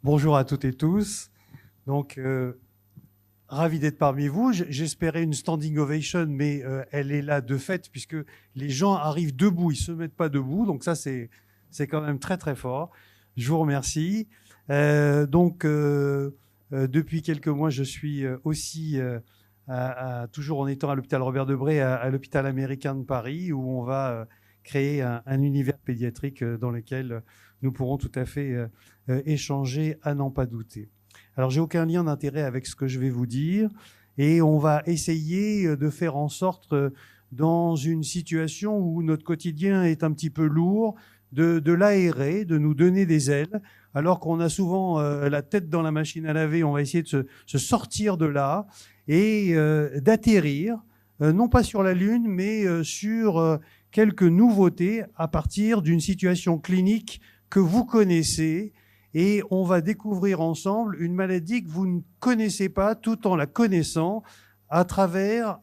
Bonjour à toutes et tous. Donc, ravi d'être parmi vous. J'espérais une standing ovation, mais elle est là de fait, puisque les gens arrivent debout, ils ne se mettent pas debout. Donc ça, c'est quand même très, très fort. Je vous remercie. Depuis quelques mois, je suis aussi, toujours en étant à l'hôpital Robert Debré, à l'hôpital américain de Paris, où on va créer un univers pédiatrique dans lequel nous pourrons tout à fait échanger à n'en pas douter. Alors, j'ai aucun lien d'intérêt avec ce que je vais vous dire et on va essayer de faire en sorte, dans une situation où notre quotidien est un petit peu lourd, de l'aérer, de nous donner des ailes, alors qu'on a souvent la tête dans la machine à laver. On va essayer de se sortir de là et d'atterrir, non pas sur la Lune, mais sur quelques nouveautés à partir d'une situation clinique que vous connaissez, et on va découvrir ensemble une maladie que vous ne connaissez pas tout en la connaissant à travers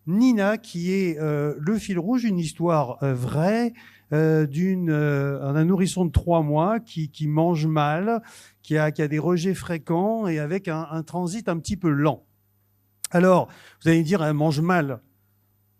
Nina, qui est le fil rouge, une histoire vraie d'un nourrisson de 3 mois qui mange mal, qui a des rejets fréquents et avec un transit un petit peu lent. Alors, vous allez me dire, elle mange mal.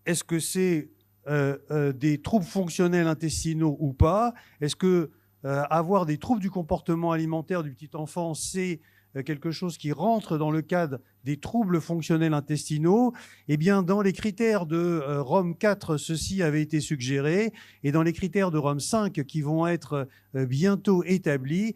Est-ce que c'est des troubles fonctionnels intestinaux ou pas? Est-ce que avoir des troubles du comportement alimentaire du petit enfant, c'est quelque chose qui rentre dans le cadre des troubles fonctionnels intestinaux? Eh bien, dans les critères de Rome 4, ceci avait été suggéré, et dans les critères de Rome 5 qui vont être bientôt établis,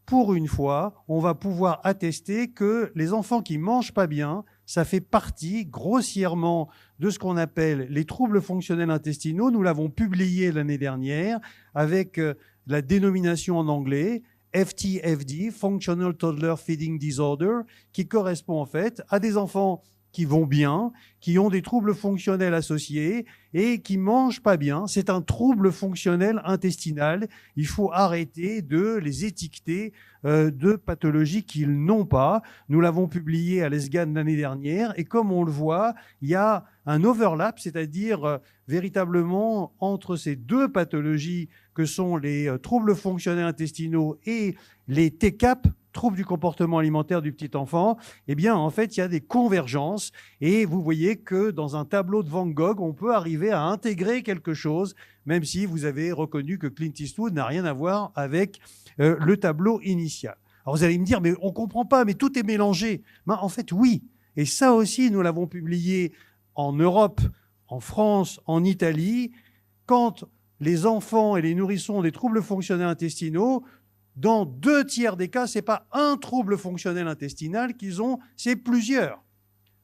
pour une fois, on va pouvoir attester que les enfants qui mangent pas bien, ça fait partie grossièrement de ce qu'on appelle les troubles fonctionnels intestinaux. Nous l'avons publié l'année dernière avec la dénomination en anglais FTFD, Functional Toddler Feeding Disorder, qui correspond en fait à des enfants qui vont bien, qui ont des troubles fonctionnels associés et qui mangent pas bien. C'est un trouble fonctionnel intestinal. Il faut arrêter de les étiqueter de pathologies qu'ils n'ont pas. Nous l'avons publié à l'ESGAN l'année dernière et comme on le voit, il y a un overlap, c'est-à-dire véritablement entre ces deux pathologies que sont les troubles fonctionnels intestinaux et les TCAP, troubles du comportement alimentaire du petit enfant, eh bien, en fait, il y a des convergences. Et vous voyez que dans un tableau de Van Gogh, on peut arriver à intégrer quelque chose, même si vous avez reconnu que Clint Eastwood n'a rien à voir avec le tableau initial. Alors, vous allez me dire, mais on ne comprend pas, mais tout est mélangé. Ben, en fait, oui. Et ça aussi, nous l'avons publié en Europe, en France, en Italie. Quand les enfants et les nourrissons ont des troubles fonctionnels intestinaux, dans 2 tiers des cas, ce n'est pas un trouble fonctionnel intestinal qu'ils ont, c'est plusieurs.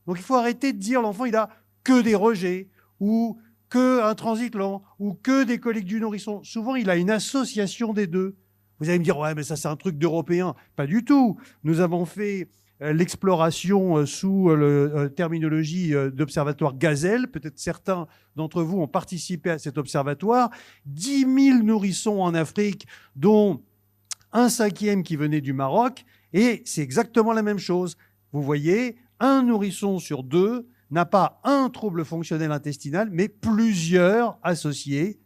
Donc il faut arrêter de dire l'enfant il a que des rejets ou que un transit lent ou que des coliques du nourrisson. Souvent, il a une association des deux. Vous allez me dire, ouais, mais ça c'est un truc d'Européen. Pas du tout. Nous avons fait l'exploration sous la terminologie d'observatoire Gazelle. Peut-être certains d'entre vous ont participé à cet observatoire. 10 000 nourrissons en Afrique, dont 1/5 qui venait du Maroc, et c'est exactement la même chose. Vous voyez, un nourrisson sur 2 n'a pas un trouble fonctionnel intestinal, mais plusieurs associés.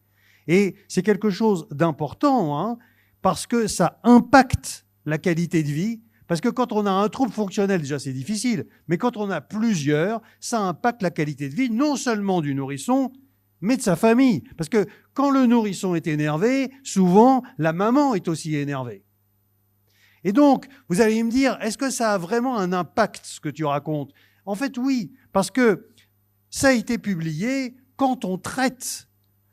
Et c'est quelque chose d'important, hein, parce que ça impacte la qualité de vie. Parce que quand on a un trouble fonctionnel, déjà c'est difficile, mais quand on a plusieurs, ça impacte la qualité de vie, non seulement du nourrisson, mais de sa famille. Parce que quand le nourrisson est énervé, souvent, la maman est aussi énervée. Et donc, vous allez me dire, est-ce que ça a vraiment un impact, ce que tu racontes? En fait, oui, parce que ça a été publié, quand on traite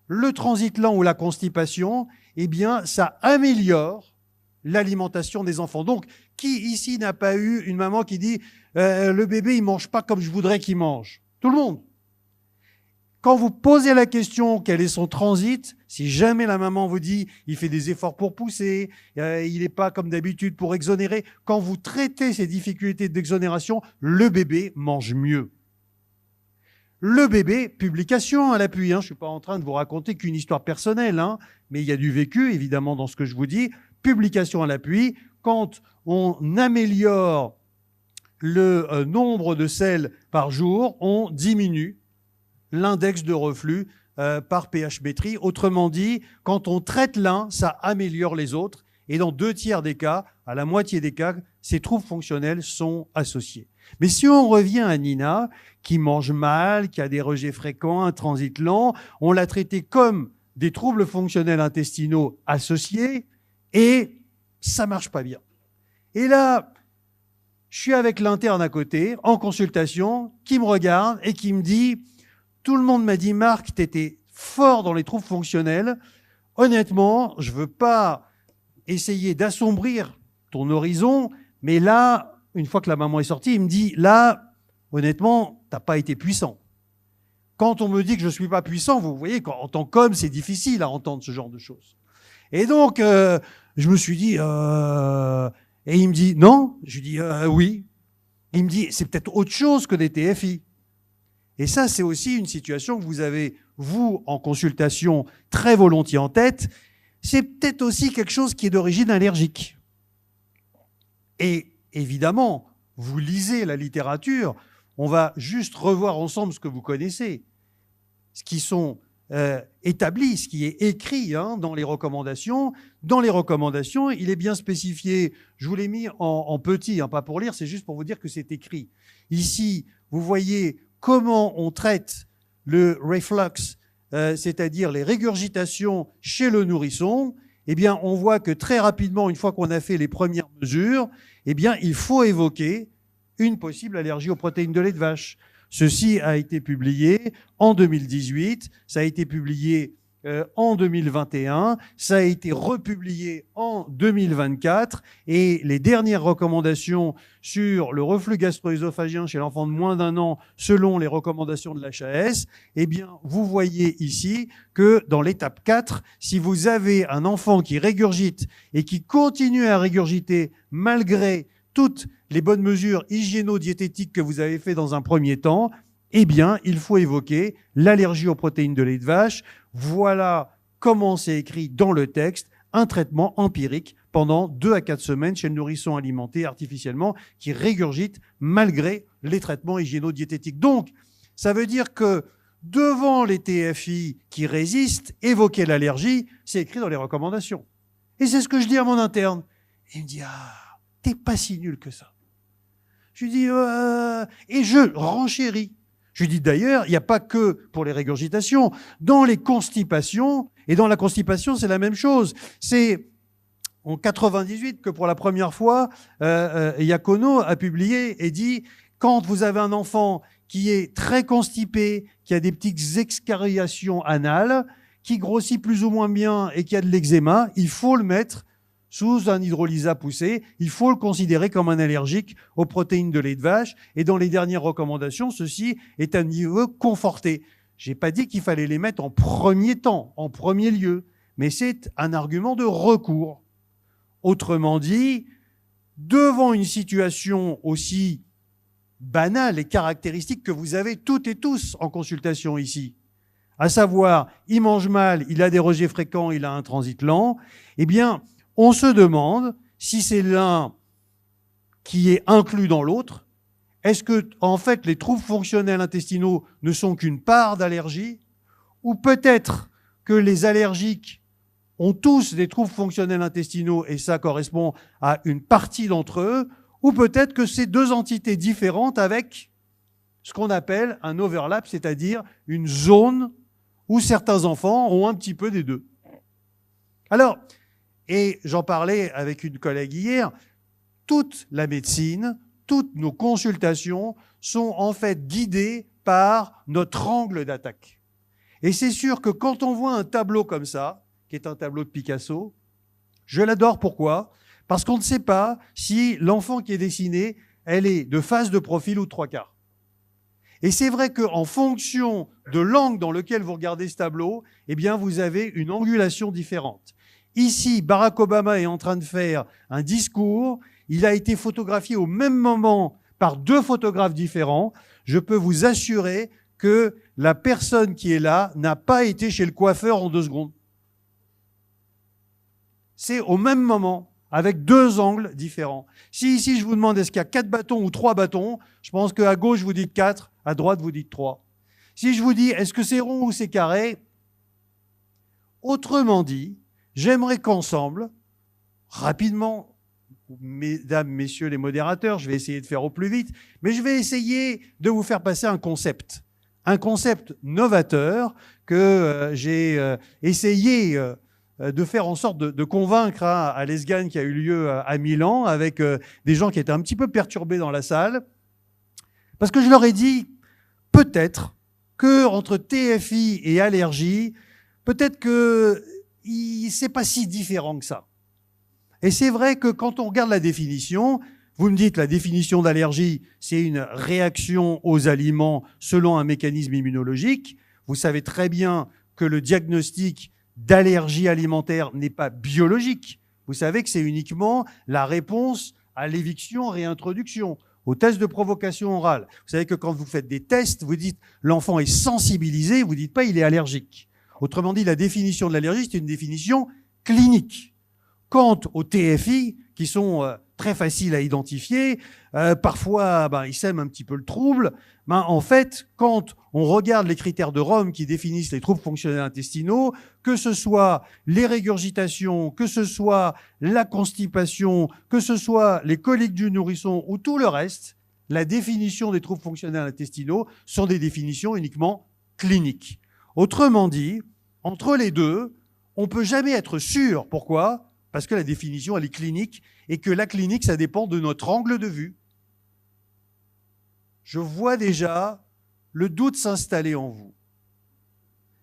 le transit lent ou la constipation, eh bien, ça améliore l'alimentation des enfants. Donc, qui ici n'a pas eu une maman qui dit le bébé, il ne mange pas comme je voudrais qu'il mange? Tout le monde. Quand vous posez la question quel est son transit, si jamais la maman vous dit il fait des efforts pour pousser, il n'est pas comme d'habitude pour exonérer, quand vous traitez ces difficultés d'exonération, le bébé mange mieux. Le bébé, publication à l'appui, hein, je ne suis pas en train de vous raconter qu'une histoire personnelle, hein, mais il y a du vécu évidemment dans ce que je vous dis, publication à l'appui, quand on améliore le nombre de selles par jour, on diminue l'index de reflux par pH-métrie. Autrement dit, quand on traite l'un, ça améliore les autres. Et dans 2 tiers des cas, à la moitié des cas, ces troubles fonctionnels sont associés. Mais si on revient à Nina, qui mange mal, qui a des rejets fréquents, un transit lent, on l'a traité comme des troubles fonctionnels intestinaux associés et ça marche pas bien. Et là, je suis avec l'interne à côté, en consultation, qui me regarde et qui me dit « Tout le monde m'a dit, Marc, tu étais fort dans les troubles fonctionnels. Honnêtement, je veux pas essayer d'assombrir ton horizon, mais là, une fois que la maman est sortie, il me dit, là, honnêtement, t'as pas été puissant. Quand on me dit que je suis pas puissant, vous voyez qu'en tant qu'homme, c'est difficile à entendre ce genre de choses. Et donc, je me suis dit, et il me dit, non. Je lui dis, oui. Il me dit, c'est peut-être autre chose que des TFI. Et ça, c'est aussi une situation que vous avez, vous, en consultation, très volontiers en tête. C'est peut-être aussi quelque chose qui est d'origine allergique. Et évidemment, vous lisez la littérature, on va juste revoir ensemble ce que vous connaissez, ce qui sont établis, ce qui est écrit dans les recommandations. Dans les recommandations, il est bien spécifié, je vous l'ai mis en petit, pas pour lire, c'est juste pour vous dire que c'est écrit. Ici, vous voyez comment on traite le reflux, c'est-à-dire les régurgitations chez le nourrisson. Eh bien, on voit que très rapidement, une fois qu'on a fait les premières mesures, eh bien, il faut évoquer une possible allergie aux protéines de lait de vache. Ceci a été publié en 2018, ça a été publié en 2021, ça a été republié en 2024 et les dernières recommandations sur le reflux gastro-œsophagien chez l'enfant de moins d'1 an selon les recommandations de l'HAS, eh bien, vous voyez ici que dans l'étape 4, si vous avez un enfant qui régurgite et qui continue à régurgiter malgré toutes les bonnes mesures hygiéno-diététiques que vous avez fait dans un premier temps, eh bien, il faut évoquer l'allergie aux protéines de lait de vache. Voilà comment c'est écrit dans le texte, un traitement empirique pendant 2 à 4 semaines chez le nourrisson alimenté artificiellement qui régurgite malgré les traitements hygiéno-diététiques. Donc, ça veut dire que devant les TFI qui résistent, évoquer l'allergie, c'est écrit dans les recommandations. Et c'est ce que je dis à mon interne. Il me dit « Ah, t'es pas si nul que ça. » Je lui dis et je renchéris. Je lui dis d'ailleurs, il n'y a pas que pour les régurgitations. Dans les constipations, et dans la constipation, c'est la même chose. C'est en 98 que pour la première fois, Iacono a publié et dit, quand vous avez un enfant qui est très constipé, qui a des petites excoriations anales, qui grossit plus ou moins bien et qui a de l'eczéma, il faut le mettre sous un hydrolysa poussé, il faut le considérer comme un allergique aux protéines de lait de vache. Et dans les dernières recommandations, ceci est à niveau conforté. J'ai pas dit qu'il fallait les mettre en premier temps, en premier lieu, mais c'est un argument de recours. Autrement dit, devant une situation aussi banale et caractéristique que vous avez toutes et tous en consultation ici, à savoir, il mange mal, il a des rejets fréquents, il a un transit lent, eh bien, on se demande si c'est l'un qui est inclus dans l'autre. Est-ce que, en fait, les troubles fonctionnels intestinaux ne sont qu'une part d'allergie? Ou peut-être que les allergiques ont tous des troubles fonctionnels intestinaux et ça correspond à une partie d'entre eux? Ou peut-être que c'est 2 entités différentes avec ce qu'on appelle un overlap, c'est-à-dire une zone où certains enfants ont un petit peu des deux. Alors, et j'en parlais avec une collègue hier, toute la médecine, toutes nos consultations sont en fait guidées par notre angle d'attaque. Et c'est sûr que quand on voit un tableau comme ça, qui est un tableau de Picasso, je l'adore. Pourquoi? Parce qu'on ne sait pas si l'enfant qui est dessiné, elle est de face, de profil ou de 3/4. Et c'est vrai qu'en fonction de l'angle dans lequel vous regardez ce tableau, eh bien, vous avez une angulation différente. Ici, Barack Obama est en train de faire un discours. Il a été photographié au même moment par 2 photographes différents. Je peux vous assurer que la personne qui est là n'a pas été chez le coiffeur en 2 secondes. C'est au même moment, avec 2 angles différents. Si ici, je vous demande est-ce qu'il y a 4 bâtons ou 3 bâtons, je pense qu'à gauche, vous dites 4, à droite, vous dites 3. Si je vous dis est-ce que c'est rond ou c'est carré, autrement dit, j'aimerais qu'ensemble, rapidement, mesdames, messieurs les modérateurs, je vais essayer de faire au plus vite, mais je vais essayer de vous faire passer un concept novateur que j'ai essayé de faire en sorte de convaincre à l'ESGAN qui a eu lieu à Milan avec des gens qui étaient un petit peu perturbés dans la salle, parce que je leur ai dit peut-être que entre TFI et allergie, peut-être que c'est pas si différent que ça. Et c'est vrai que quand on regarde la définition, vous me dites la définition d'allergie, c'est une réaction aux aliments selon un mécanisme immunologique. Vous savez très bien que le diagnostic d'allergie alimentaire n'est pas biologique. Vous savez que c'est uniquement la réponse à l'éviction-réintroduction, au test de provocation orale. Vous savez que quand vous faites des tests, vous dites l'enfant est sensibilisé, vous ne dites pas il est allergique. Autrement dit, la définition de l'allergie, c'est une définition clinique. Quant aux TFI, qui sont très faciles à identifier, parfois ils sèment un petit peu le trouble, en fait, quand on regarde les critères de Rome qui définissent les troubles fonctionnels intestinaux, que ce soit les régurgitations, que ce soit la constipation, que ce soit les coliques du nourrisson ou tout le reste, la définition des troubles fonctionnels intestinaux sont des définitions uniquement cliniques. Autrement dit, entre les deux, on ne peut jamais être sûr. Pourquoi ? Parce que la définition, elle est clinique et que la clinique, ça dépend de notre angle de vue. Je vois déjà le doute s'installer en vous.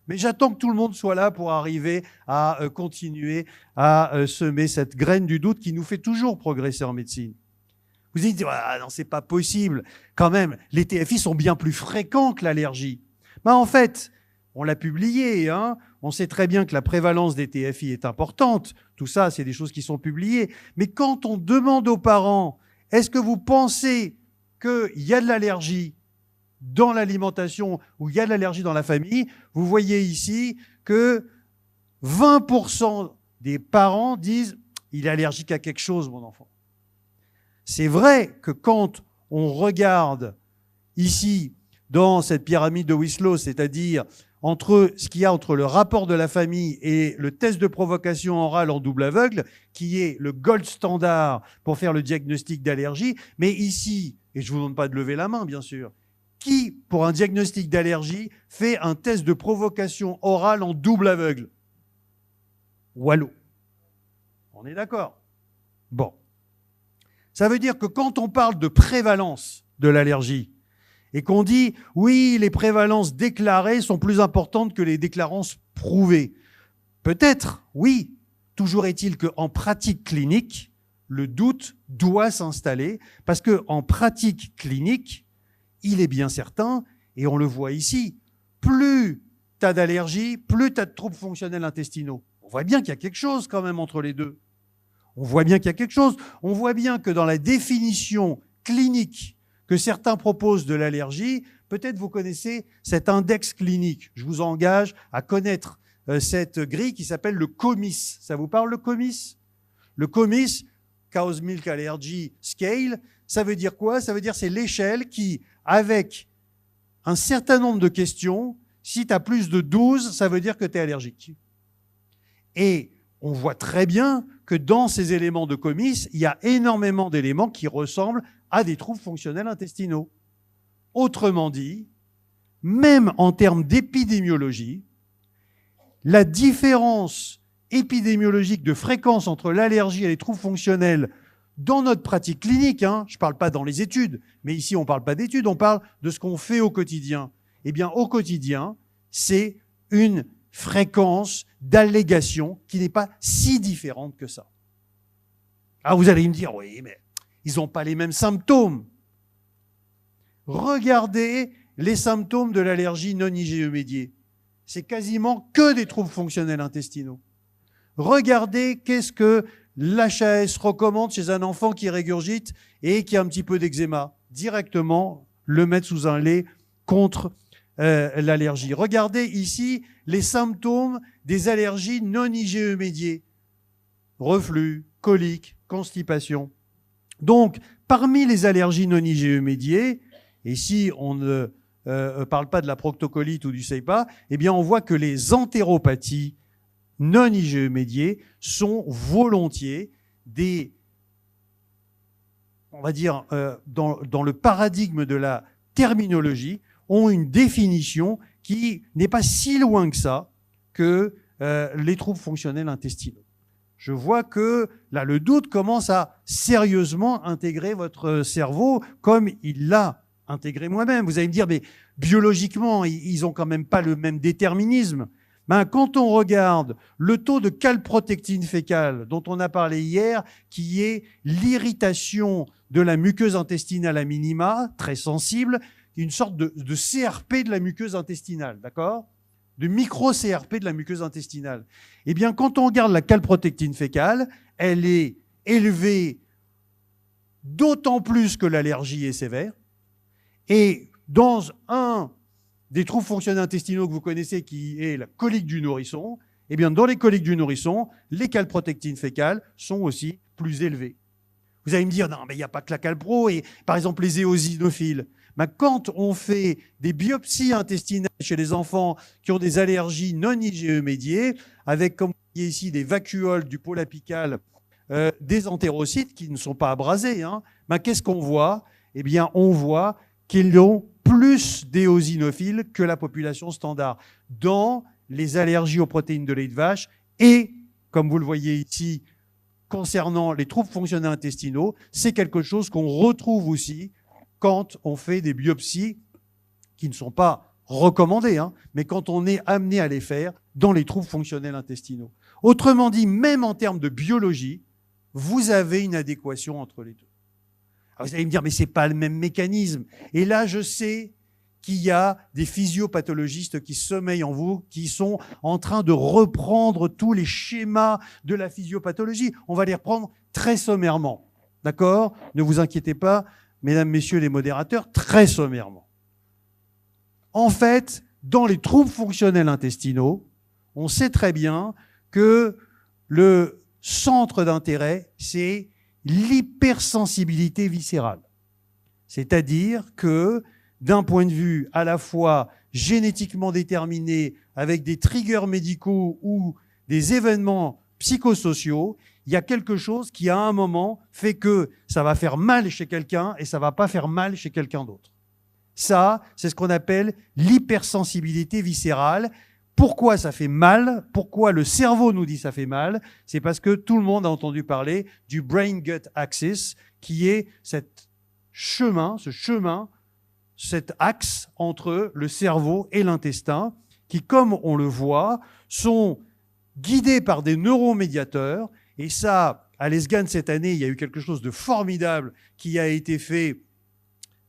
Mais j'attends que tout le monde soit là pour arriver à continuer à semer cette graine du doute qui nous fait toujours progresser en médecine. Vous dites, ah, non, c'est pas possible. Quand même, les TFI sont bien plus fréquents que l'allergie. En fait, on l'a publié, hein. On sait très bien que la prévalence des TFI est importante. Tout ça, c'est des choses qui sont publiées. Mais quand on demande aux parents, est-ce que vous pensez qu'il y a de l'allergie dans l'alimentation ou il y a de l'allergie dans la famille, vous voyez ici que 20% des parents disent « il est allergique à quelque chose, mon enfant ». C'est vrai que quand on regarde ici dans cette pyramide de Wislow, c'est-à-dire entre ce qu'il y a entre le rapport de la famille et le test de provocation orale en double aveugle, qui est le gold standard pour faire le diagnostic d'allergie. Mais ici, et je ne vous demande pas de lever la main, bien sûr, qui, pour un diagnostic d'allergie, fait un test de provocation orale en double aveugle? Wallo. On est d'accord? Bon. Ça veut dire que quand on parle de prévalence de l'allergie, et qu'on dit, oui, les prévalences déclarées sont plus importantes que les déclarances prouvées. Peut-être, oui. Toujours est-il qu'en pratique clinique, le doute doit s'installer parce qu'en pratique clinique, il est bien certain, et on le voit ici, plus tu as d'allergies, plus tu as de troubles fonctionnels intestinaux. On voit bien qu'il y a quelque chose quand même entre les deux. On voit bien qu'il y a quelque chose. On voit bien que dans la définition clinique que certains proposent de l'allergie, peut-être vous connaissez cet index clinique. Je vous engage à connaître cette grille qui s'appelle le COMIS. Ça vous parle, le COMIS? Le COMIS, Cow's Milk Allergy Scale, ça veut dire quoi? Ça veut dire c'est l'échelle qui, avec un certain nombre de questions, si tu as plus de 12, ça veut dire que tu es allergique. Et on voit très bien que dans ces éléments de COMIS, il y a énormément d'éléments qui ressemblent à des troubles fonctionnels intestinaux. Autrement dit, même en termes d'épidémiologie, la différence épidémiologique de fréquence entre l'allergie et les troubles fonctionnels dans notre pratique clinique, hein, je ne parle pas dans les études, mais ici on ne parle pas d'études, on parle de ce qu'on fait au quotidien. Eh bien, au quotidien, c'est une fréquence d'allégation qui n'est pas si différente que ça. Alors vous allez me dire, oui, mais ils n'ont pas les mêmes symptômes. Regardez les symptômes de l'allergie non IgE médiée. C'est quasiment que des troubles fonctionnels intestinaux. Regardez qu'est-ce que l'HAS recommande chez un enfant qui régurgite et qui a un petit peu d'eczéma. Directement, le mettre sous un lait contre l'allergie. Regardez ici les symptômes des allergies non IgE médiées. Reflux, colique, constipation. Donc, parmi les allergies non IgE médiées, et si on ne parle pas de la proctocolite ou du CEPA, eh bien on voit que les entéropathies non IgE médiées sont volontiers des on va dire, dans le paradigme de la terminologie, ont une définition qui n'est pas si loin que ça que les troubles fonctionnels intestinaux. Je vois que là, le doute commence à sérieusement intégrer votre cerveau comme il l'a intégré moi-même. Vous allez me dire, mais biologiquement, ils n'ont quand même pas le même déterminisme. Ben, quand on regarde le taux de calprotectine fécale dont on a parlé hier, qui est l'irritation de la muqueuse intestinale à minima, très sensible, une sorte de CRP de la muqueuse intestinale, d'accord ? De micro-CRP de la muqueuse intestinale. Eh bien, quand on regarde la calprotectine fécale, elle est élevée d'autant plus que l'allergie est sévère. Et dans un des troubles fonctionnels intestinaux que vous connaissez, qui est la colique du nourrisson, eh bien, dans les coliques du nourrisson, les calprotectines fécales sont aussi plus élevées. Vous allez me dire, non, mais il n'y a pas que la calpro, et par exemple les éosinophiles. Ben, quand on fait des biopsies intestinales chez les enfants qui ont des allergies non IgE médiées, avec, comme vous voyez ici, des vacuoles du pôle apical, des entérocytes qui ne sont pas abrasés, hein, ben, qu'est-ce qu'on voit? Eh bien, on voit qu'ils ont plus d'éosinophiles que la population standard dans les allergies aux protéines de lait de vache et, comme vous le voyez ici, concernant les troubles fonctionnels intestinaux, c'est quelque chose qu'on retrouve aussi quand on fait des biopsies qui ne sont pas recommandées, hein, mais quand on est amené à les faire dans les troubles fonctionnels intestinaux. Autrement dit, même en termes de biologie, vous avez une adéquation entre les deux. Alors vous allez me dire, mais ce n'est pas le même mécanisme. Et là, je sais qu'il y a des physiopathologistes qui sommeillent en vous, qui sont en train de reprendre tous les schémas de la physiopathologie. On va les reprendre très sommairement. D'accord ? Ne vous inquiétez pas, mesdames, messieurs les modérateurs, très sommairement. En fait, dans les troubles fonctionnels intestinaux, on sait très bien que le centre d'intérêt, c'est l'hypersensibilité viscérale. C'est-à-dire que, d'un point de vue à la fois génétiquement déterminé, avec des triggers médicaux ou des événements psychosociaux, il y a quelque chose qui, à un moment, fait que ça va faire mal chez quelqu'un et ça ne va pas faire mal chez quelqu'un d'autre. Ça, c'est ce qu'on appelle l'hypersensibilité viscérale. Pourquoi ça fait mal? Pourquoi le cerveau nous dit ça fait mal? C'est parce que tout le monde a entendu parler du brain-gut axis, qui est cet axe entre le cerveau et l'intestin, qui, comme on le voit, sont guidés par des neuromédiateurs. Et ça, à l'ESGAN cette année, il y a eu quelque chose de formidable qui a été fait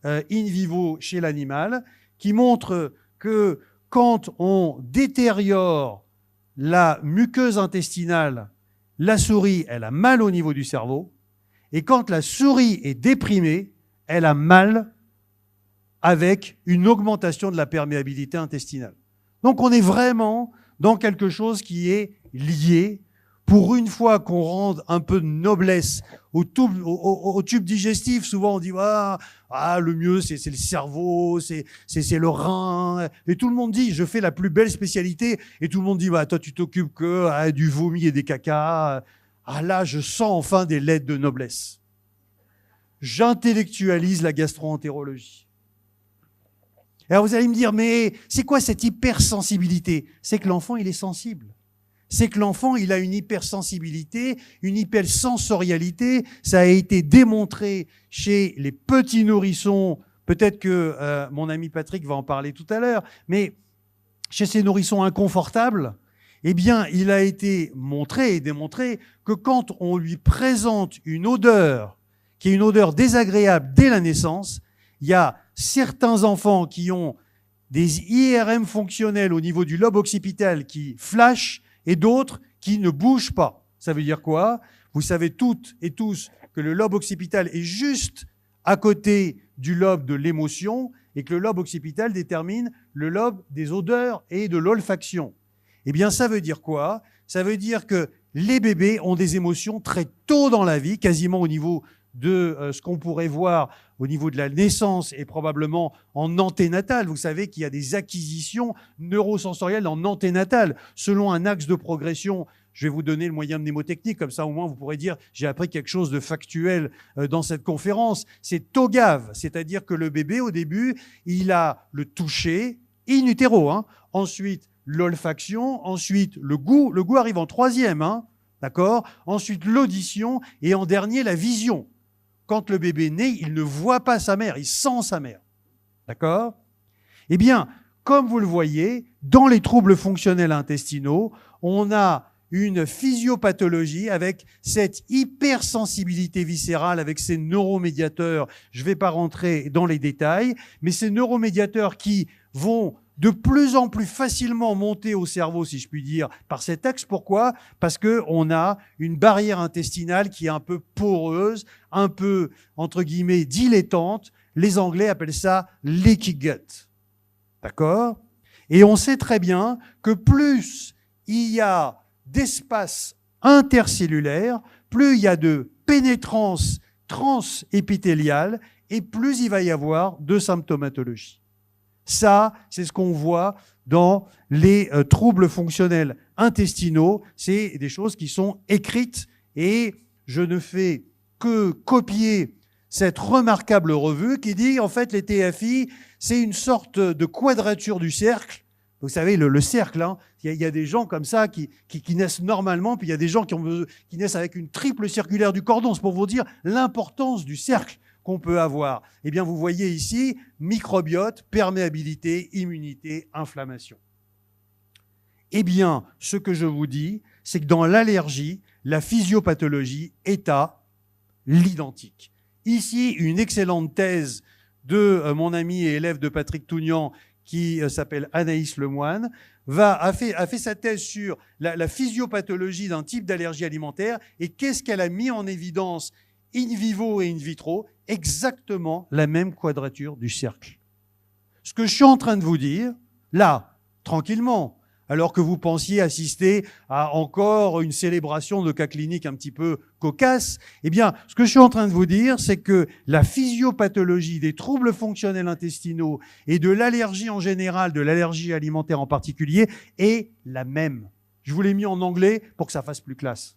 in vivo chez l'animal, qui montre que quand on détériore la muqueuse intestinale, la souris, elle a mal au niveau du cerveau. Et quand la souris est déprimée, elle a mal avec une augmentation de la perméabilité intestinale. Donc on est vraiment dans quelque chose qui est lié. Pour une fois qu'on rende un peu de noblesse au tube digestif, souvent on dit le mieux c'est le cerveau, c'est le rein. Et tout le monde dit, je fais la plus belle spécialité. Et tout le monde dit, toi tu t'occupes que du vomi et des cacas. Ah là, je sens enfin des lettres de noblesse. J'intellectualise la gastro-entérologie. Alors vous allez me dire, mais c'est quoi cette hypersensibilité? C'est que l'enfant, il est sensible. C'est que l'enfant, il a une hypersensibilité, une hypersensorialité. Ça a été démontré chez les petits nourrissons. Peut-être que mon ami Patrick va en parler tout à l'heure. Mais chez ces nourrissons inconfortables, eh bien, il a été montré et démontré que quand on lui présente une odeur, qui est une odeur désagréable dès la naissance, il y a certains enfants qui ont des IRM fonctionnels au niveau du lobe occipital qui flashent, et d'autres qui ne bougent pas. Ça veut dire quoi? Vous savez toutes et tous que le lobe occipital est juste à côté du lobe de l'émotion et que le lobe occipital détermine le lobe des odeurs et de l'olfaction. Eh bien, ça veut dire quoi? Ça veut dire que les bébés ont des émotions très tôt dans la vie, quasiment au niveau de ce qu'on pourrait voir au niveau de la naissance et probablement en anténatal. Vous savez qu'il y a des acquisitions neurosensorielles en anténatal. Selon un axe de progression, Je vais vous donner le moyen mnémotechnique, comme ça au moins vous pourrez dire j'ai appris quelque chose de factuel dans cette conférence. C'est TOGAV, c'est-à-dire que le bébé au début, il a le toucher in utero, hein. Ensuite l'olfaction, ensuite le goût arrive en troisième, hein, d'accord. Ensuite l'audition et en dernier la vision. Quand le bébé naît, il ne voit pas sa mère, il sent sa mère, d'accord. Eh bien, comme vous le voyez, dans les troubles fonctionnels intestinaux, on a une physiopathologie avec cette hypersensibilité viscérale, avec ces neuromédiateurs. Je ne vais pas rentrer dans les détails, mais ces neuromédiateurs qui vont de plus en plus facilement monter au cerveau, si je puis dire, par cet axe. Pourquoi? Parce qu'on a une barrière intestinale qui est un peu poreuse, un peu, entre guillemets, dilettante. Les Anglais appellent ça « leaky gut ». D'accord? Et on sait très bien que plus il y a d'espace intercellulaire, plus il y a de pénétrance transépithéliale et plus il va y avoir de symptomatologie. Ça, c'est ce qu'on voit dans les troubles fonctionnels intestinaux. C'est des choses qui sont écrites et je ne fais que copier cette remarquable revue qui dit, en fait, les TFI, c'est une sorte de quadrature du cercle. Vous savez, le cercle, hein, il y a des gens comme ça qui naissent normalement, puis il y a des gens qui naissent avec une triple circulaire du cordon. C'est pour vous dire l'importance du cercle qu'on peut avoir. Eh bien, vous voyez ici, microbiote, perméabilité, immunité, inflammation. Eh bien, ce que je vous dis, c'est que dans l'allergie, la physiopathologie est à l'identique. Ici, une excellente thèse de mon ami et élève de Patrick Tougnan, qui s'appelle Anaïs Lemoine, a fait sa thèse sur la physiopathologie d'un type d'allergie alimentaire et qu'est-ce qu'elle a mis en évidence in vivo et in vitro, exactement la même quadrature du cercle. Ce que je suis en train de vous dire, là, tranquillement, alors que vous pensiez assister à encore une célébration de cas cliniques un petit peu cocasse, eh bien, ce que je suis en train de vous dire, c'est que la physiopathologie des troubles fonctionnels intestinaux et de l'allergie en général, de l'allergie alimentaire en particulier, est la même. Je vous l'ai mis en anglais pour que ça fasse plus classe.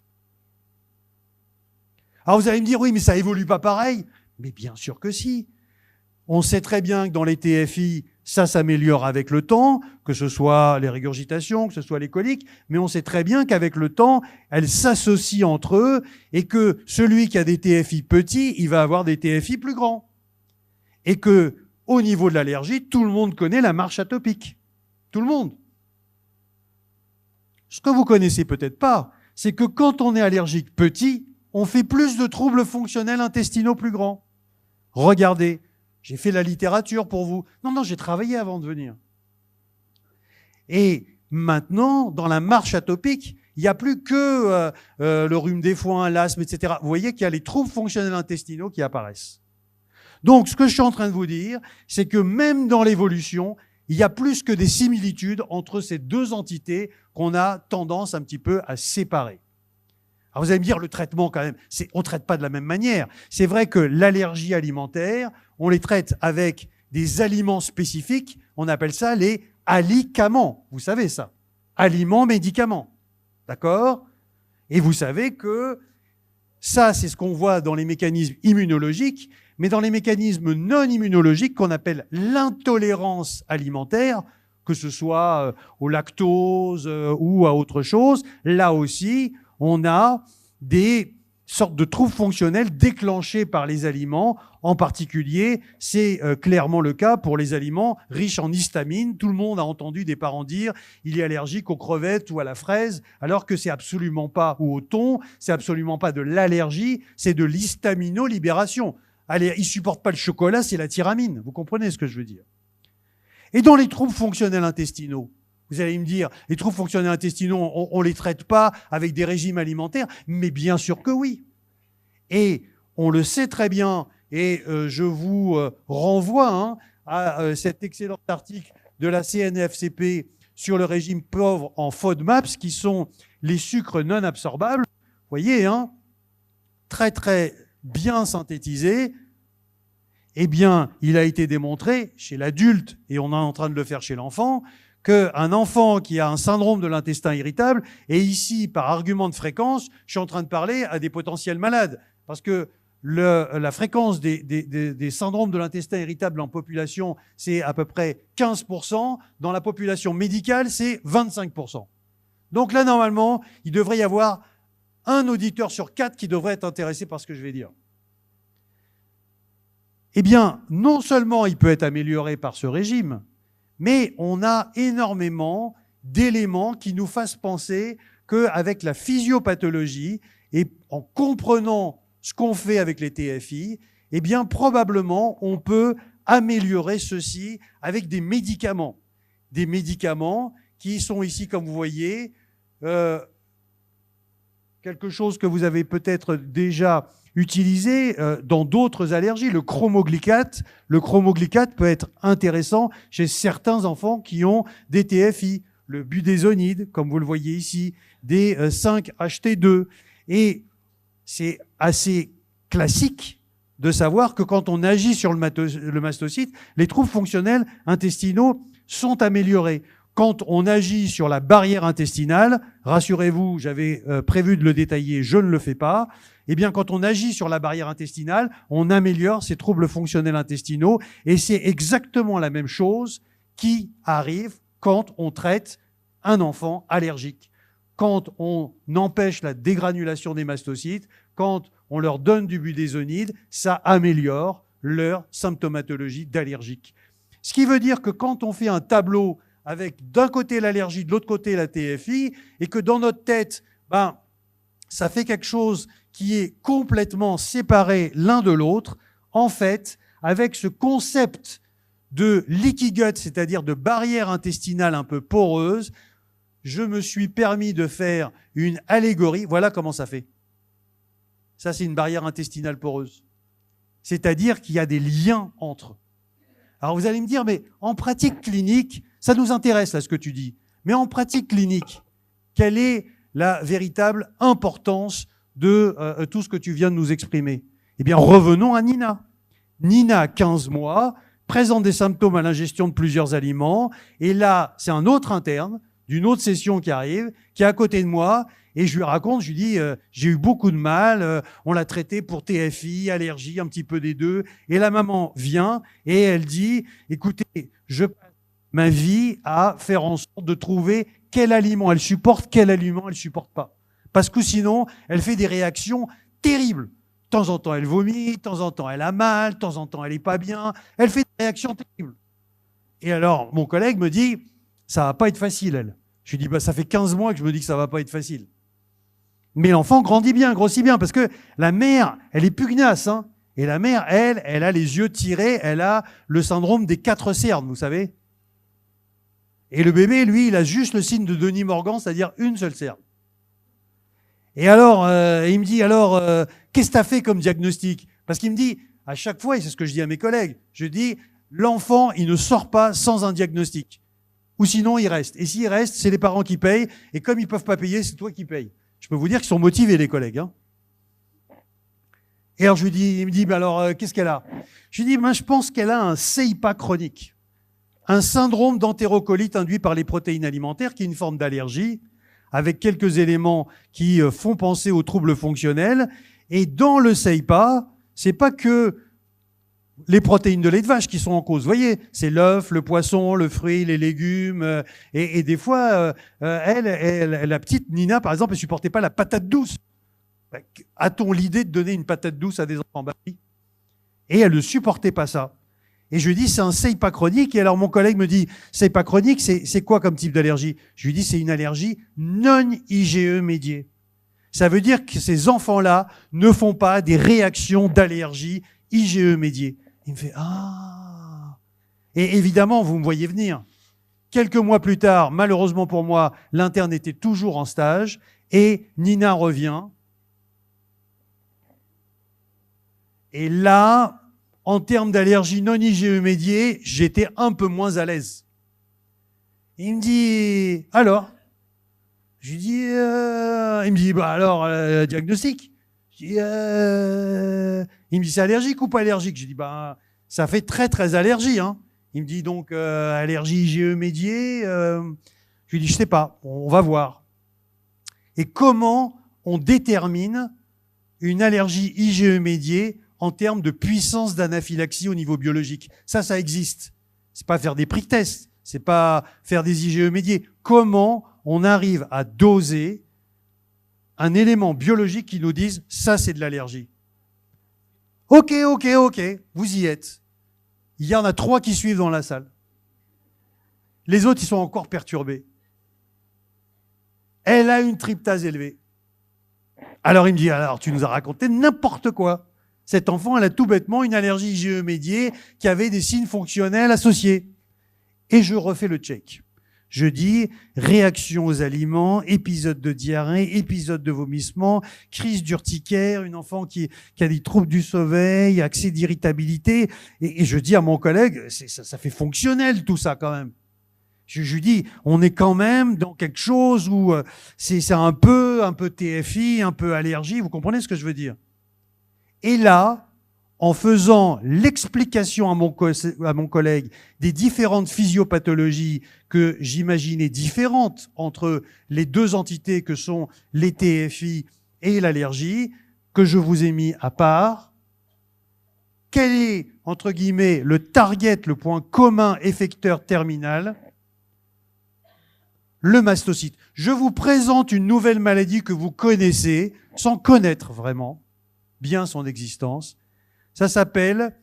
Alors vous allez me dire, oui, mais ça évolue pas pareil. Mais bien sûr que si. On sait très bien que dans les TFI, ça s'améliore avec le temps, que ce soit les régurgitations, que ce soit les coliques, mais on sait très bien qu'avec le temps, elles s'associent entre eux et que celui qui a des TFI petits, il va avoir des TFI plus grands. Et que, au niveau de l'allergie, tout le monde connaît la marche atopique. Tout le monde. Ce que vous connaissez peut-être pas, c'est que quand on est allergique petit, on fait plus de troubles fonctionnels intestinaux plus grands. Regardez. J'ai fait la littérature pour vous. Non, j'ai travaillé avant de venir. Et maintenant, dans la marche atopique, il n'y a plus que le rhume des foins, l'asthme, etc. Vous voyez qu'il y a les troubles fonctionnels intestinaux qui apparaissent. Donc, ce que je suis en train de vous dire, c'est que même dans l'évolution, il y a plus que des similitudes entre ces deux entités qu'on a tendance un petit peu à séparer. Alors vous allez me dire, le traitement quand même, on ne traite pas de la même manière. C'est vrai que l'allergie alimentaire, on les traite avec des aliments spécifiques, on appelle ça les alicaments. Vous savez ça, aliments, médicaments. D'accord? Et vous savez que ça, c'est ce qu'on voit dans les mécanismes immunologiques, mais dans les mécanismes non immunologiques qu'on appelle l'intolérance alimentaire, que ce soit au lactose ou à autre chose, là aussi, on a des sortes de troubles fonctionnels déclenchés par les aliments. En particulier, c'est clairement le cas pour les aliments riches en histamine. Tout le monde a entendu des parents dire il est allergique aux crevettes ou à la fraise, alors que c'est absolument pas, ou au thon, c'est absolument pas de l'allergie, c'est de l'histaminolibération. Allez, ils supportent pas le chocolat, c'est la tyramine. Vous comprenez ce que je veux dire? Et dans les troubles fonctionnels intestinaux, vous allez me dire, les troubles fonctionnels intestinaux, on les traite pas avec des régimes alimentaires, mais bien sûr que oui. Et on le sait très bien, et je vous renvoie à cet excellent article de la CNFCP sur le régime pauvre en FODMAPs, qui sont les sucres non absorbables. Vous voyez, très très bien synthétisé. Eh bien, il a été démontré chez l'adulte, et on est en train de le faire chez l'enfant, qu'un enfant qui a un syndrome de l'intestin irritable, et ici, par argument de fréquence, je suis en train de parler à des potentiels malades. Parce que la fréquence des syndromes de l'intestin irritable en population, c'est à peu près 15%. Dans la population médicale, c'est 25%. Donc là, normalement, il devrait y avoir un auditeur sur 4 qui devrait être intéressé par ce que je vais dire. Eh bien, non seulement il peut être amélioré par ce régime, mais on a énormément d'éléments qui nous fassent penser qu'avec la physiopathologie et en comprenant ce qu'on fait avec les TFI, eh bien, probablement, on peut améliorer ceci avec des médicaments. Des médicaments qui sont ici, comme vous voyez, quelque chose que vous avez peut-être déjà utilisé dans d'autres allergies. Le chromoglycate peut être intéressant chez certains enfants qui ont des TFI. Le budésonide, comme vous le voyez ici, des 5-HT2. Et c'est assez classique de savoir que quand on agit sur le mastocyte, les troubles fonctionnels intestinaux sont améliorés. Quand on agit sur la barrière intestinale, rassurez-vous, j'avais prévu de le détailler, je ne le fais pas, eh bien quand on agit sur la barrière intestinale, on améliore ces troubles fonctionnels intestinaux et c'est exactement la même chose qui arrive quand on traite un enfant allergique. Quand on empêche la dégranulation des mastocytes, quand on leur donne du budésonide, ça améliore leur symptomatologie d'allergique. Ce qui veut dire que quand on fait un tableau avec d'un côté l'allergie, de l'autre côté la TFI, et que dans notre tête, ça fait quelque chose qui est complètement séparé l'un de l'autre, en fait, avec ce concept de leaky gut, c'est-à-dire de barrière intestinale un peu poreuse, je me suis permis de faire une allégorie. Voilà comment ça fait. Ça, c'est une barrière intestinale poreuse. C'est-à-dire qu'il y a des liens entre. Alors vous allez me dire, mais en pratique clinique, ça nous intéresse là ce que tu dis, mais en pratique clinique, quelle est la véritable importance de tout ce que tu viens de nous exprimer? Eh bien, revenons à Nina. Nina, 15 mois, présente des symptômes à l'ingestion de plusieurs aliments, et là, c'est un autre interne d'une autre session qui arrive, qui est à côté de moi, et je lui raconte, je lui dis, j'ai eu beaucoup de mal, on l'a traité pour TFI, allergie, un petit peu des deux, et la maman vient, et elle dit, écoutez, je passe ma vie à faire en sorte de trouver quel aliment elle supporte, quel aliment elle supporte pas. Parce que sinon, elle fait des réactions terribles. De temps en temps, elle vomit, de temps en temps, elle a mal, de temps en temps, elle est pas bien, elle fait des réactions terribles. Et alors, mon collègue me dit, ça va pas être facile, elle. Je lui dis, ça fait 15 mois que je me dis que ça va pas être facile. Mais l'enfant grandit bien, grossit bien, parce que la mère, elle est pugnace, hein. Et la mère, elle a les yeux tirés, elle a le syndrome des 4 cernes, vous savez. Et le bébé, lui, il a juste le signe de Denis Morgan, c'est-à-dire une seule cerne. Et alors, il me dit, alors, qu'est-ce que tu as fait comme diagnostic? Parce qu'il me dit, à chaque fois, et c'est ce que je dis à mes collègues, je dis, l'enfant, il ne sort pas sans un diagnostic. Ou sinon, il reste. Et s'il reste, c'est les parents qui payent. Et comme ils ne peuvent pas payer, c'est toi qui payes. Je peux vous dire qu'ils sont motivés, les collègues. Hein. Et alors, je lui dis, il me dit, mais alors, qu'est-ce qu'elle a? Je lui dis, je pense qu'elle a un CIPA chronique. Un syndrome d'entérocolite induit par les protéines alimentaires, qui est une forme d'allergie, avec quelques éléments qui font penser aux troubles fonctionnels. Et dans le CIPA, c'est pas que les protéines de lait de vache qui sont en cause. Vous voyez, c'est l'œuf, le poisson, le fruit, les légumes. Et des fois, la petite Nina, par exemple, elle supportait pas la patate douce. A-t-on l'idée de donner une patate douce à des enfants babys? Et elle ne supportait pas ça. Et je lui dis, c'est un CIPA chronique. Et alors, mon collègue me dit, CIPA chronique, c'est quoi comme type d'allergie? Je lui dis, c'est une allergie non IgE médiée. Ça veut dire que ces enfants-là ne font pas des réactions d'allergie IgE médiée. Il me fait, ah. Et évidemment, vous me voyez venir. Quelques mois plus tard, malheureusement pour moi, l'interne était toujours en stage et Nina revient. Et là, en termes d'allergie non IgE médiée, j'étais un peu moins à l'aise. Il me dit, alors? Je lui dis, il me dit, alors, diagnostic. Je dis, il me dit, c'est allergique ou pas allergique? Je dis, ça fait très, très allergie, hein. Il me dit donc allergie IgE médiée. Je lui dis, je sais pas, on va voir. Et comment on détermine une allergie IgE médiée en termes de puissance d'anaphylaxie au niveau biologique? Ça existe. C'est pas faire des prick tests, c'est pas faire des IgE médiés. Comment on arrive à doser un élément biologique qui nous dise ça c'est de l'allergie? Ok, vous y êtes. Il y en a 3 qui suivent dans la salle. Les autres, ils sont encore perturbés. Elle a une tryptase élevée. Alors il me dit, alors tu nous as raconté n'importe quoi. Cette enfant, elle a tout bêtement une allergie IgE médiée qui avait des signes fonctionnels associés. Et je refais le check. Je dis réaction aux aliments, épisode de diarrhée, épisode de vomissement, crise d'urticaire, une enfant qui a des troubles du sommeil, accès d'irritabilité. Et je dis à mon collègue, ça fait fonctionnel tout ça quand même. Je lui dis, on est quand même dans quelque chose où c'est un peu TFI, un peu allergie. Vous comprenez ce que je veux dire? Et là, en faisant l'explication à mon collègue des différentes physiopathologies que j'imaginais différentes entre les 2 entités que sont les TFI et l'allergie, que je vous ai mis à part, quel est, entre guillemets, le target, le point commun effecteur terminal? Le mastocyte. Je vous présente une nouvelle maladie que vous connaissez, sans connaître vraiment bien son existence. Ça s'appelle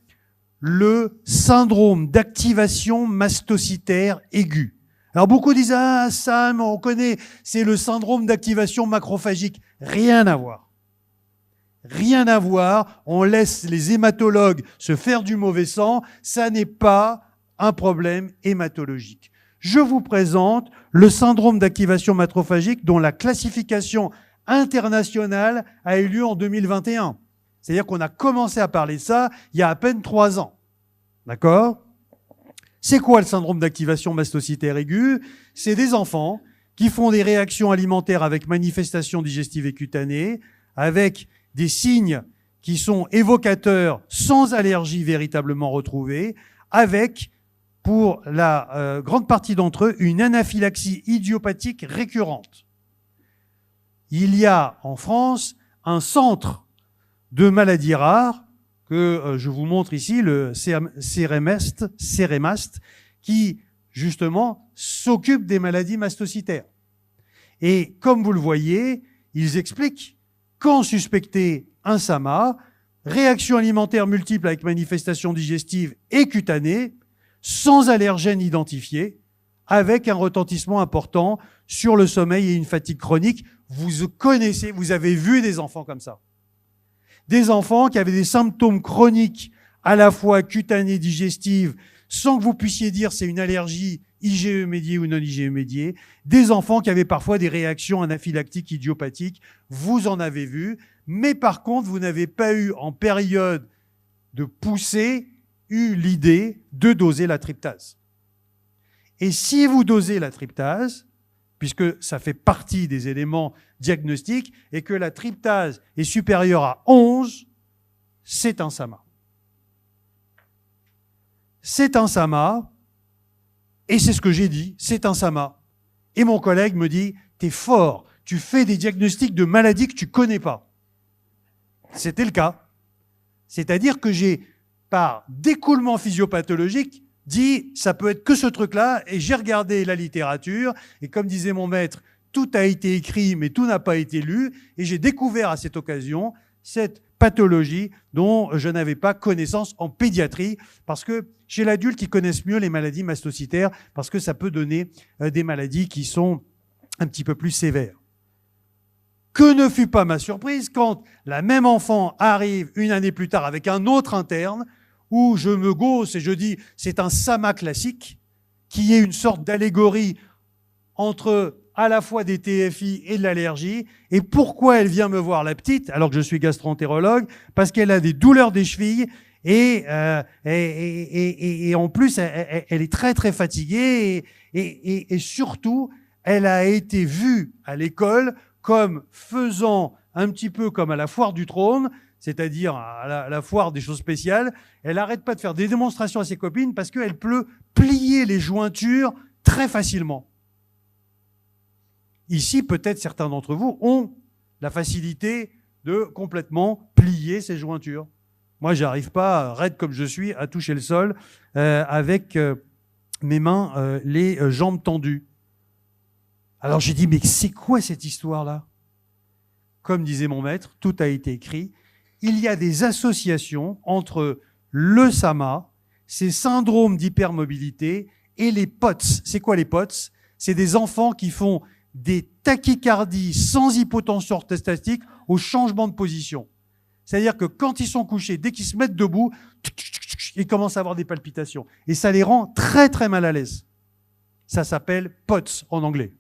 le syndrome d'activation mastocytaire aiguë. Alors beaucoup disent « Ah, ça, on connaît, c'est le syndrome d'activation macrophagique ». Rien à voir. Rien à voir. On laisse les hématologues se faire du mauvais sang. Ça n'est pas un problème hématologique. Je vous présente le syndrome d'activation macrophagique dont la classification internationale a eu lieu en 2021. C'est-à-dire qu'on a commencé à parler de ça il y a à peine 3 ans. D'accord? C'est quoi le syndrome d'activation mastocytaire aiguë? C'est des enfants qui font des réactions alimentaires avec manifestations digestives et cutanées, avec des signes qui sont évocateurs sans allergie véritablement retrouvée, avec, pour la grande partie d'entre eux, une anaphylaxie idiopathique récurrente. Il y a en France un centre de maladies rares que je vous montre ici, le CEREMAST, qui justement s'occupe des maladies mastocytaires. Et comme vous le voyez, ils expliquent quand suspecter un SAMA, réaction alimentaire multiple avec manifestations digestives et cutanées, sans allergène identifié, avec un retentissement important sur le sommeil et une fatigue chronique. Vous connaissez, vous avez vu des enfants comme ça. Des enfants qui avaient des symptômes chroniques à la fois cutanés, digestifs, sans que vous puissiez dire c'est une allergie IgE médiée ou non IgE médiée. Des enfants qui avaient parfois des réactions anaphylactiques idiopathiques. Vous en avez vu. Mais par contre, vous n'avez pas eu en période de poussée l'idée de doser la tryptase. Et si vous dosez la tryptase, puisque ça fait partie des éléments diagnostiques, et que la tryptase est supérieure à 11, c'est un SAMA. C'est un SAMA, et c'est ce que j'ai dit, c'est un SAMA. Et mon collègue me dit, t'es fort, tu fais des diagnostics de maladies que tu connais pas. C'était le cas. C'est-à-dire que j'ai, par d'écoulement physiopathologique, dit ça peut être que ce truc-là, et j'ai regardé la littérature, et comme disait mon maître, tout a été écrit, mais tout n'a pas été lu, et j'ai découvert à cette occasion cette pathologie dont je n'avais pas connaissance en pédiatrie, parce que chez l'adulte, ils connaissent mieux les maladies mastocytaires, parce que ça peut donner des maladies qui sont un petit peu plus sévères. Que ne fut pas ma surprise quand la même enfant arrive une année plus tard avec un autre interne, où je me gausse et je dis c'est un SAMA classique, qui est une sorte d'allégorie entre à la fois des TFI et de l'allergie. Et pourquoi elle vient me voir, la petite, alors que je suis gastro-entérologue? Parce qu'elle a des douleurs des chevilles et en plus, elle est très très fatiguée et surtout, elle a été vue à l'école comme faisant un petit peu comme à la foire du trône, c'est-à-dire à la foire des choses spéciales. Elle n'arrête pas de faire des démonstrations à ses copines parce qu'elle peut plier les jointures très facilement. Ici, peut-être certains d'entre vous ont la facilité de complètement plier ces jointures. Moi, je n'arrive pas, raide comme je suis, à toucher le sol avec mes mains, les jambes tendues. Alors j'ai dit, mais c'est quoi cette histoire-là? Comme disait mon maître, tout a été écrit. Il y a des associations entre le SAMA, ces syndromes d'hypermobilité, et les POTS. C'est quoi les POTS? C'est des enfants qui font des tachycardies sans hypotension orthostatique au changement de position. C'est-à-dire que quand ils sont couchés, dès qu'ils se mettent debout, ils commencent à avoir des palpitations. Et ça les rend très très mal à l'aise. Ça s'appelle POTS en anglais.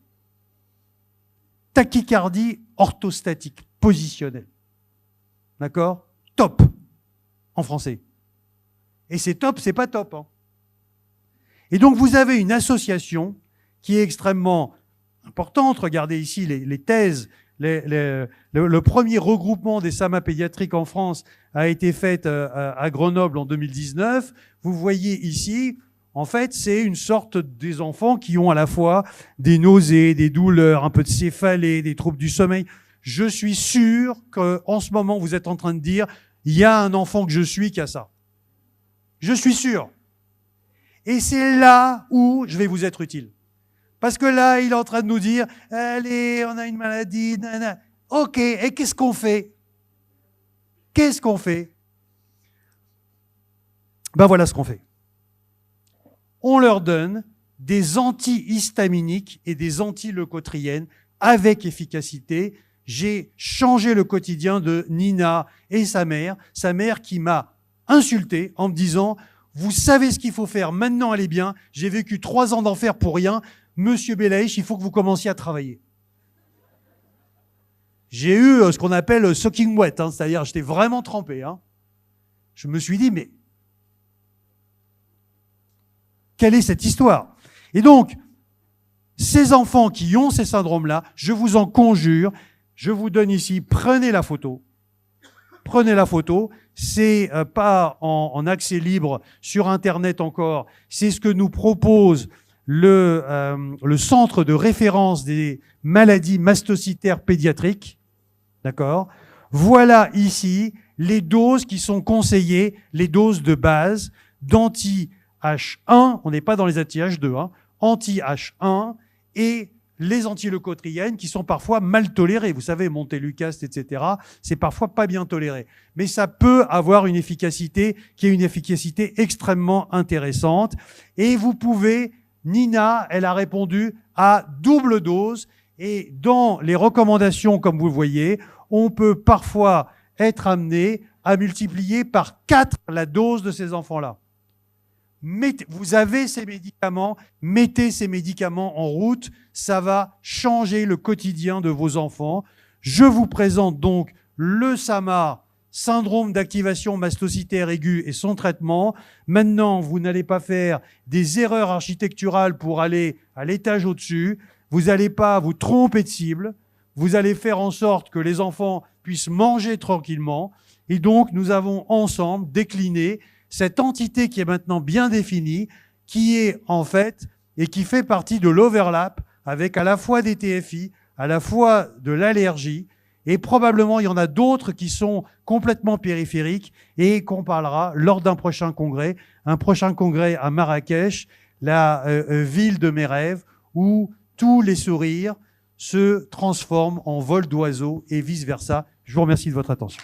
Tachycardie orthostatique, positionnelle. D'accord? Top, en français. Et c'est top, c'est pas top. Hein. Et donc vous avez une association qui est extrêmement importante. Regardez ici les thèses. Le premier regroupement des SAMA pédiatriques en France a été fait à Grenoble en 2019. Vous voyez ici, en fait, c'est une sorte des enfants qui ont à la fois des nausées, des douleurs, un peu de céphalée, des troubles du sommeil. Je suis sûr qu'en ce moment, vous êtes en train de dire, il y a un enfant que je suis qui a ça. Je suis sûr. Et c'est là où je vais vous être utile. Parce que là, il est en train de nous dire, allez, on a une maladie, nanana. Ok, et qu'est-ce qu'on fait? Qu'est-ce qu'on fait? Ben voilà ce qu'on fait. On leur donne des antihistaminiques et des antileucotriennes avec efficacité. J'ai changé le quotidien de Nina et sa mère qui m'a insulté en me disant « Vous savez ce qu'il faut faire, maintenant elle est bien, j'ai vécu 3 ans d'enfer pour rien, Monsieur Belaïch, il faut que vous commenciez à travailler. » J'ai eu ce qu'on appelle soaking wet, hein, c'est-à-dire j'étais vraiment trempé. Hein. Je me suis dit « Mais quelle est cette histoire ?» Et donc, ces enfants qui ont ces syndromes-là, je vous en conjure, je vous donne ici, prenez la photo. Prenez la photo. C'est pas en accès libre sur Internet encore. C'est ce que nous propose le centre de référence des maladies mastocytaires pédiatriques. D'accord? Voilà ici les doses qui sont conseillées, les doses de base d'anti-H1, on n'est pas dans les anti-H2, hein, anti-H1 et les antileucotriennes qui sont parfois mal tolérées. Vous savez, Montelukast, etc., c'est parfois pas bien toléré. Mais ça peut avoir une efficacité qui est une efficacité extrêmement intéressante. Et vous pouvez, Nina, elle a répondu à double dose. Et dans les recommandations, comme vous le voyez, on peut parfois être amené à multiplier par 4 la dose de ces enfants-là. Vous avez ces médicaments, mettez ces médicaments en route, ça va changer le quotidien de vos enfants. Je vous présente donc le SAMA, syndrome d'activation mastocytaire aiguë et son traitement. Maintenant, vous n'allez pas faire des erreurs architecturales pour aller à l'étage au-dessus, vous n'allez pas vous tromper de cible, vous allez faire en sorte que les enfants puissent manger tranquillement. Et donc, nous avons ensemble décliné cette entité qui est maintenant bien définie, qui est en fait, et qui fait partie de l'overlap avec à la fois des TFI, à la fois de l'allergie, et probablement il y en a d'autres qui sont complètement périphériques et qu'on parlera lors d'un prochain congrès à Marrakech, la ville de mes rêves, où tous les sourires se transforment en vol d'oiseaux et vice-versa. Je vous remercie de votre attention.